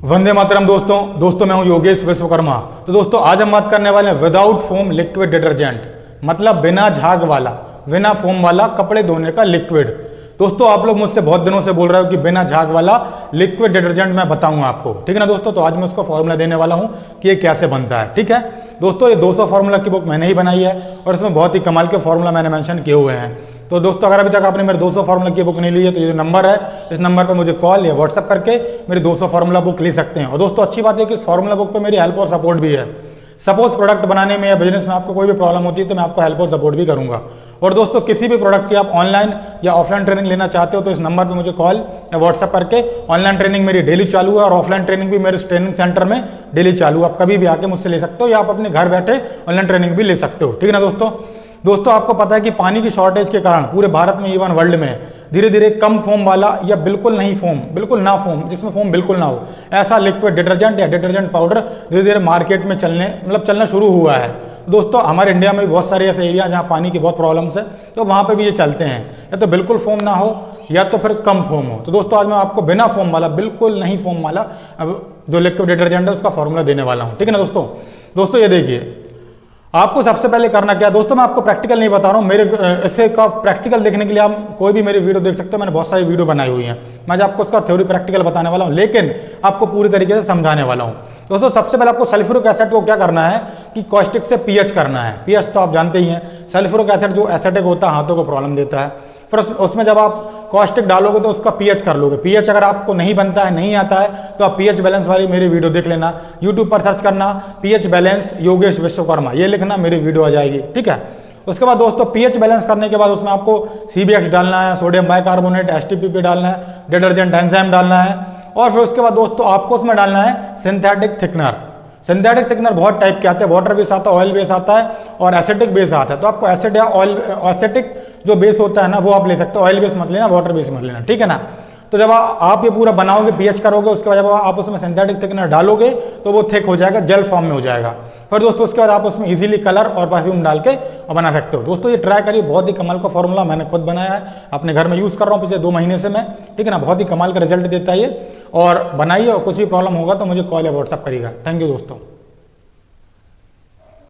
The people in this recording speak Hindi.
वंदे मातरम दोस्तों मैं हूं योगेश विश्वकर्मा। तो दोस्तों आज हम बात करने वाले हैं विदाउट फोम लिक्विड डिटर्जेंट, मतलब बिना झाग वाला, बिना फोम वाला कपड़े धोने का लिक्विड। दोस्तों आप लोग मुझसे बहुत दिनों से बोल रहे हो कि बिना झाग वाला लिक्विड डिटर्जेंट मैं बताऊंगा आपको, ठीक है ना दोस्तों। तो आज मैं उसका फॉर्मूला देने वाला हूं कि ये कैसे बनता है, ठीक है दोस्तों। ये 200 फार्मूला की बुक मैंने ही बनाई है और इसमें बहुत ही कमाल के फॉर्मूला मैंने मेंशन किए हुए हैं। तो दोस्तों अगर अभी तक आपने मेरे 200 फार्मूला की बुक नहीं ली है तो ये जो नंबर है इस नंबर पर मुझे कॉल या व्हाट्सएप करके मेरी 200 फार्मूला बुक ले सकते हैं। और दोस्तों अच्छी बात है कि इस फार्मूला बुक पे मेरी हेल्प और सपोर्ट भी है। सपोज प्रोडक्ट बनाने में या बिजनेस में आपको कोई भी प्रॉब्लम होती है तो मैं आपको हेल्प और सपोर्ट भी करूंगा। और दोस्तों किसी भी प्रोडक्ट की आप ऑनलाइन या ऑफलाइन ट्रेनिंग लेना चाहते हो तो इस नंबर पर मुझे कॉल या व्हाट्सएप करके, ऑनलाइन ट्रेनिंग मेरी डेली चालू है और ऑफलाइन ट्रेनिंग भी मेरे ट्रेनिंग सेंटर में डेली चालू है। आप कभी भी आके मुझसे ले सकते हो या आप अपने घर बैठे ऑनलाइन ट्रेनिंग भी ले सकते हो, ठीक है ना दोस्तों आपको पता है कि पानी की शॉर्टेज के कारण पूरे भारत में इवन वर्ल्ड में धीरे धीरे कम फोम वाला या बिल्कुल नहीं फोम, बिल्कुल ना फोम, जिसमें फोम बिल्कुल ना हो, ऐसा लिक्विड डिटर्जेंट या डिटर्जेंट पाउडर धीरे धीरे मार्केट में चलना शुरू हुआ है। दोस्तों हमारे इंडिया में भी बहुत सारे ऐसे एरिया जहाँ पानी की बहुत प्रॉब्लम्स है तो वहाँ पे भी ये चलते हैं, या तो बिल्कुल फोम ना हो या तो फिर कम फोम हो। तो दोस्तों आज मैं आपको बिना फोम वाला, बिल्कुल नहीं फोम वाला जो लिक्विड डिटर्जेंट है उसका फॉर्मूला देने वाला हूँ, ठीक है ना दोस्तों ये देखिए आपको सबसे पहले करना क्या है। दोस्तों मैं आपको प्रैक्टिकल नहीं बता रहा हूँ, मेरे इससे का प्रैक्टिकल देखने के लिए आप कोई भी मेरी वीडियो देख सकते हो। मैंने बहुत सारी वीडियो बनाई हुई हैं, मैं आपको उसका थ्योरी प्रैक्टिकल बताने वाला हूँ, लेकिन आपको पूरी तरीके से समझाने वाला हूँ। दोस्तों सबसे पहले आपको सल्फ्यूरिक एसिड को क्या करना है कि कॉस्टिक से पीएच करना है। पीएच तो आप जानते ही हैं, सल्फ्यूरिक एसिड जो एसिडिक होता है हाथों को प्रॉब्लम देता है। फिर उसमें जब आप कॉस्टिक डालोगे तो उसका पीएच कर लोगे। पीएच अगर आपको नहीं बनता है, नहीं आता है तो आप पीएच बैलेंस वाली मेरी वीडियो देख लेना, यूट्यूब पर सर्च करना पीएच बैलेंस योगेश विश्वकर्मा, ये लिखना, मेरी वीडियो आ जाएगी, ठीक है। उसके बाद दोस्तों पीएच बैलेंस करने के बाद उसमें आपको CBX डालना है, सोडियम बाइकार्बोनेट STPP डालना है, डिटर्जेंट एंजाइम डालना है और फिर उसके बाद दोस्तों आपको उसमें डालना है सिंथेटिक थिकनर। सिंथेटिक थिकनर बहुत टाइप के आते हैं, वाटर बेस आता है, ऑयल बेस आता है और एसिटिक बेस आता है। तो आपको एसिड या ऑयल, एसिटिक जो बेस होता है ना वो आप ले सकते हो, ऑयल बेस मत लेना, वाटर बेस मत लेना, ठीक है ना। तो जब आप ये पूरा बनाओगे, पीएच करोगे, उसके बाद जब आप उसमें सिंथेटिक थिकनर डालोगे तो वो थिक हो जाएगा, जेल फॉर्म में हो जाएगा। फिर दोस्तों उसके बाद आप उसमें इजीली कलर और परफ्यूम डाल के बना सकते हो। दोस्तों ये ट्राई करिए, बहुत ही कमाल का फॉर्मूला मैंने खुद बनाया है, अपने घर में यूज़ कर रहा हूँ पिछले 2 महीने से मैं, ठीक है ना। बहुत ही कमाल का रिजल्ट देता है ये, और बनाइए और कुछ भी प्रॉब्लम होगा तो मुझे कॉल या व्हाट्सअप करिएगा। थैंक यू दोस्तों।